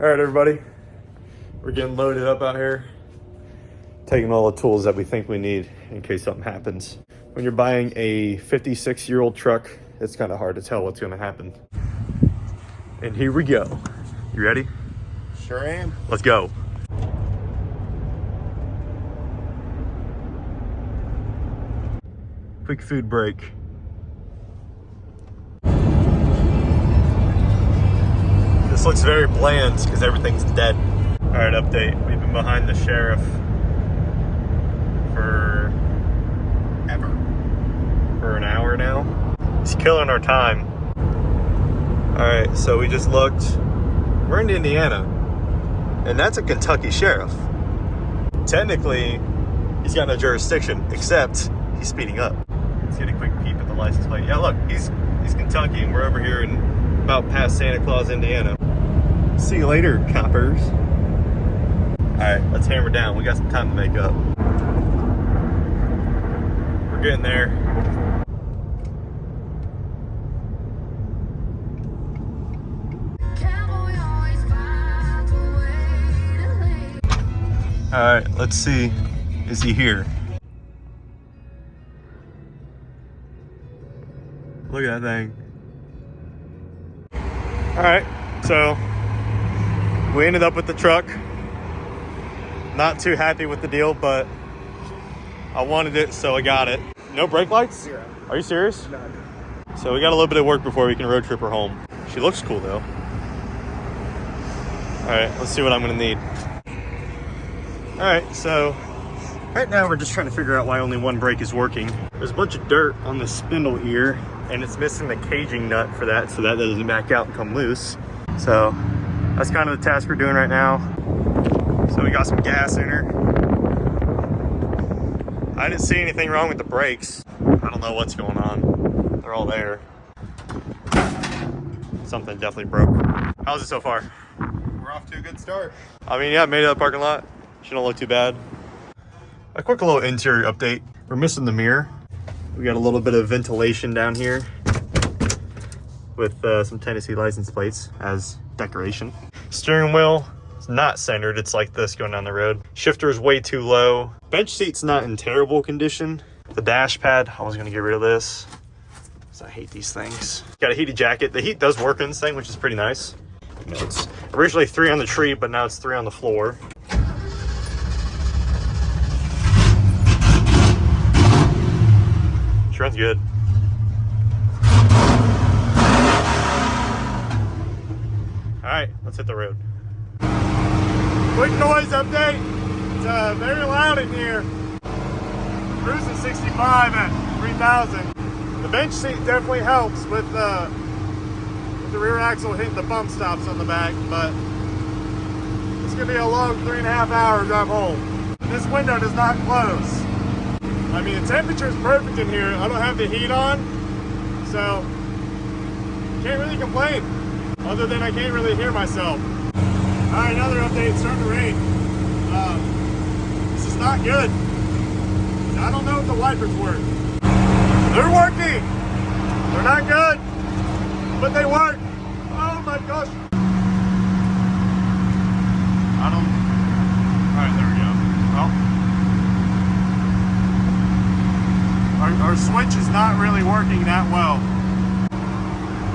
All right, everybody, we're getting loaded up out here, taking all the tools that we think we need in case something happens. When you're buying a 56-year-old truck, it's kind of hard to tell what's going to happen. And here we go. You ready? Sure am. Let's go. Quick food break. This looks very bland because everything's dead. All right, update. We've been behind the sheriff for an hour now. He's killing our time. All right, so we just looked. We're in Indiana, and that's a Kentucky sheriff. Technically, he's got no jurisdiction, except he's speeding up. Let's get a quick peep at the license plate. Yeah, look, he's Kentucky, and we're over here in about past Santa Claus, Indiana. See you later, coppers. All right, let's hammer down. We got some time to make up. We're getting there. All right, let's see. Is he here? Look at that thing. All right, so we ended up with the truck. Not too happy with the deal, but I wanted it, so I got it. No brake lights? Zero. Are you serious? None. So we got a little bit of work before we can road trip her home. She looks cool though. All right, let's see what I'm gonna need. All right, so right now we're just trying to figure out why only one brake is working. There's a bunch of dirt on the spindle here, and it's missing the caging nut for that, so that doesn't back out and come loose. So that's kind of the task we're doing right now. So we got some gas in her. I didn't see anything wrong with the brakes. I don't know what's going on. They're all there. Something definitely broke. How's it so far? We're off to a good start. I mean, yeah, made it out of the parking lot. She don't look too bad. A quick little interior update. We're missing the mirror. We got a little bit of ventilation down here with some Tennessee license plates as decoration. Steering wheel is not centered. It's like this going down the road. Shifter is way too low. Bench seat's not in terrible condition. The dash pad, I was gonna get rid of this because I hate these things. Got a heated jacket. The heat does work in this thing, which is pretty nice. You know, it's originally 3 on the tree, but now it's 3 on the floor. She runs good. All right, let's hit the road. Quick noise update. It's very loud in here. Cruising 65 at 3,000. The bench seat definitely helps with the rear axle hitting the bump stops on the back, but it's gonna be a long 3.5 hour drive home. This window does not close. I mean, the temperature is perfect in here. I don't have the heat on, so can't really complain. Other than I can't really hear myself. All right, another update, it's starting to rain. This is not good. I don't know if the wipers work. They're working. They're not good, but they work. Oh my gosh. All right, there we go. Well, our switch is not really working that well.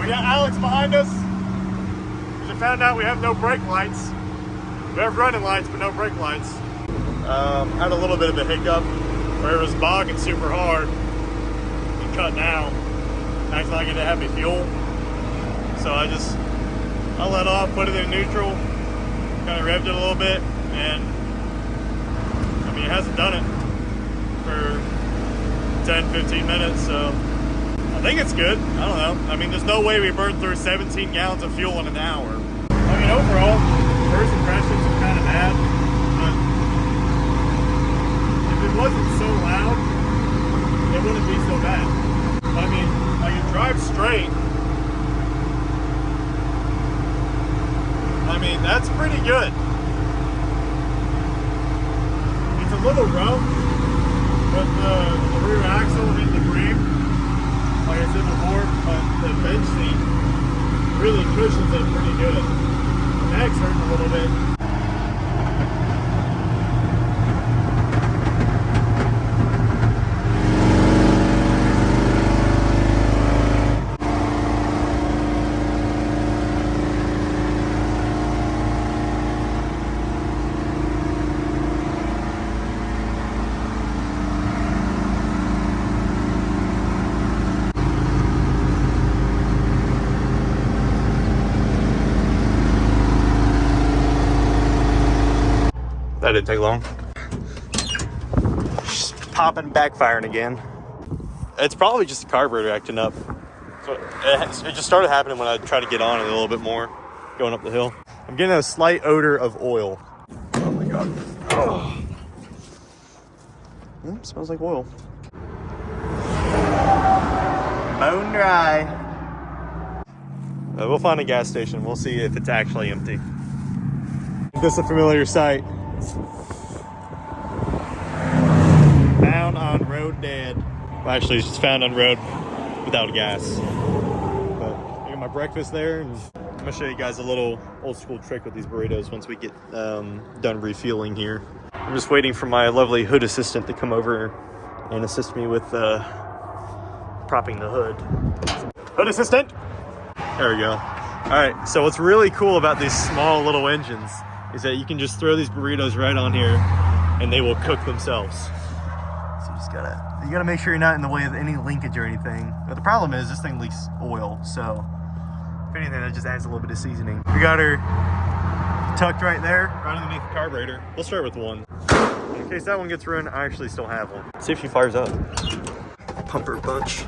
We got Alex behind us. We found out we have no brake lights. We have running lights, but no brake lights. Had a little bit of a hiccup where it was bogging super hard and cut down. Acting like it didn't have any fuel. So I let off, put it in neutral, kind of revved it a little bit, and I mean, it hasn't done it for 10, 15 minutes, so I think it's good. I don't know. I mean, there's no way we burned through 17 gallons of fuel in an hour. I mean, overall, first impressions are kind of bad, but if it wasn't so loud, it wouldn't be so bad. I mean, I can drive straight. I mean, that's pretty good. It's a little rough with the rear axle and the frame, like I said before, but the bench seat really cushions it pretty good. The neck's hurting a little little bit. That didn't take long. Just popping, backfiring again. It's probably just the carburetor acting up. So it just started happening when I tried to get on it a little bit more, going up the hill. I'm getting a slight odor of oil. Oh my God. Oh. Smells like oil. Bone dry. We'll find a gas station. We'll see if it's actually empty. This is a familiar sight. Found on road dead. Well, actually, it's just found on road without gas. But I got my breakfast there, and I'm gonna show you guys a little old school trick with these burritos once we get done refueling here. I'm just waiting for my lovely hood assistant to come over and assist me with propping the hood. Hood assistant! There we go. All right, so what's really cool about these small little engines is that you can just throw these burritos right on here and they will cook themselves. So you gotta make sure you're not in the way of any linkage or anything. But the problem is this thing leaks oil, so if anything, that just adds a little bit of seasoning. We got her tucked right there, right underneath the carburetor. We'll start with one. In case that one gets ruined, I actually still have one. See if she fires up. Pump her a bunch.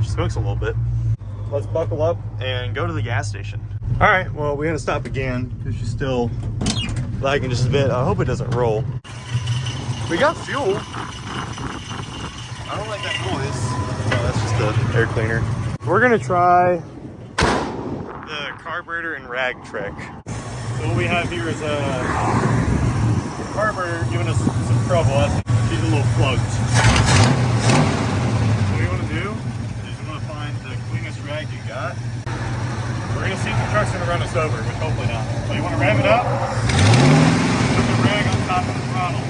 Smokes a little bit. Let's buckle up and go to the gas station. All right, well, we're gonna stop again because she's still lagging just a bit. I hope it doesn't roll. We got fuel. I don't like that noise. No, that's just the air cleaner. We're gonna try the carburetor and rag trick. So what we have here is a carburetor giving us some trouble. I think she's a little plugged. Rag you got. We're gonna see if the truck's gonna run us over, but hopefully not. So you wanna rev it up, put the rag on top of the throttle.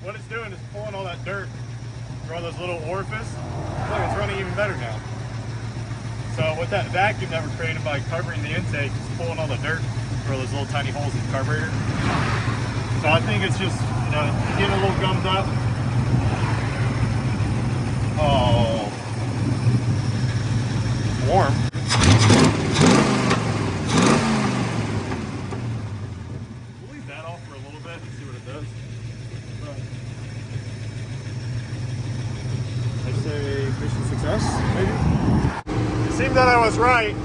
What it's doing is pulling all that dirt through all those little orifices. Look, it's running even better now. So with that vacuum that we're creating by covering the intake, it's pulling all the dirt through those little tiny holes in the carburetor. So I think it's just, you know, getting a little gummed up. Oh, it's warm. We'll leave that off for a little bit and see what it does. I'd say mission success, maybe? It seemed that I was right.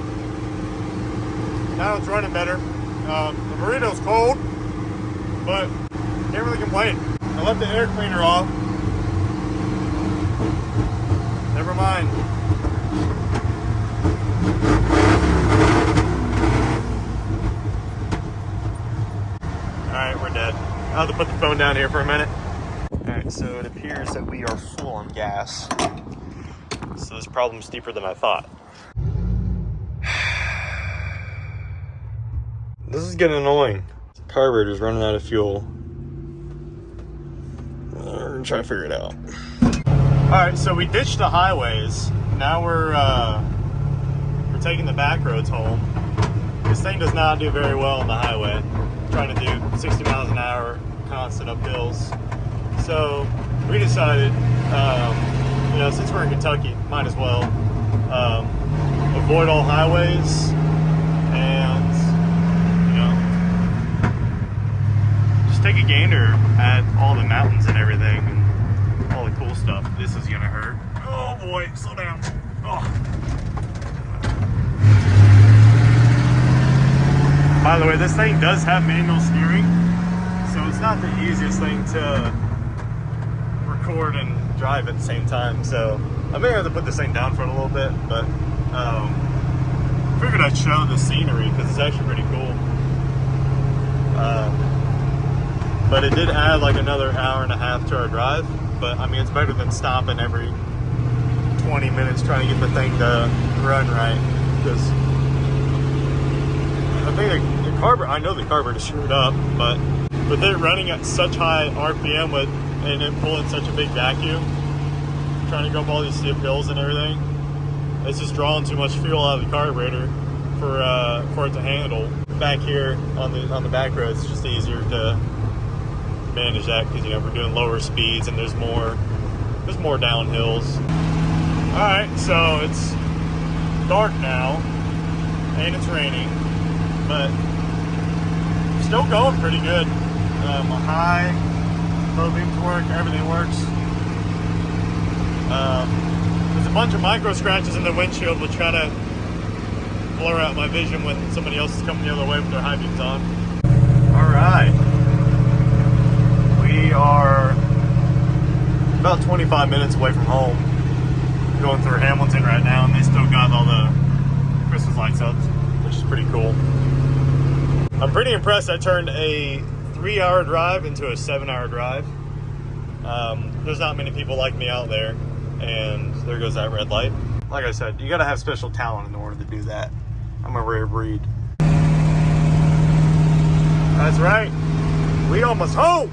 Now it's running better. The burrito's cold, but can't really complain. I left the air cleaner off. Never mind. Alright, we're dead. I'll have to put the phone down here for a minute. Alright, so it appears that we are full on gas. So this problem's deeper than I thought. This is getting annoying. The carburetor's running out of fuel. We're gonna try to figure it out. Alright, so we ditched the highways. Now we're taking the back roads home. This thing does not do very well on the highway. Trying to do 60 miles an hour, constant up hills. So we decided, you know, since we're in Kentucky, might as well avoid all highways and, you know, just take a gander at all the mountains and everything and all the cool stuff. This is gonna hurt. Oh boy, slow down. Oh. By the way, this thing does have manual steering, so it's not not the easiest thing to record and drive at the same time, so I may have to put this thing down for a little bit, but figured I'd show the scenery because it's actually pretty cool. But it did add like another hour and a half to our drive, but I mean it's better than stopping every 20 minutes trying to get the thing to run right, because I think the carburetor, I know the carburetor screwed up, but with it running at such high RPM and it pulling such a big vacuum, trying to go up all these steep hills and everything, it's just drawing too much fuel out of the carburetor for it to handle. Back here on the back road, it's just easier to manage that because, you know, we're doing lower speeds and there's more downhills. All right, so it's dark now and it's raining, but still going pretty good. High, low beams work, everything works. There's a bunch of micro scratches in the windshield which kind of blur out my vision when somebody else is coming the other way with their high beams on. All right, we are about 25 minutes away from home, going through Hamilton right now, and they still got all the Christmas lights up, which is pretty cool. I'm pretty impressed. I turned a 3-hour drive into a 7-hour drive. There's not many people like me out there, and there goes that red light. Like I said, you gotta have special talent in order to do that. I'm a rare breed. That's right. We almost home.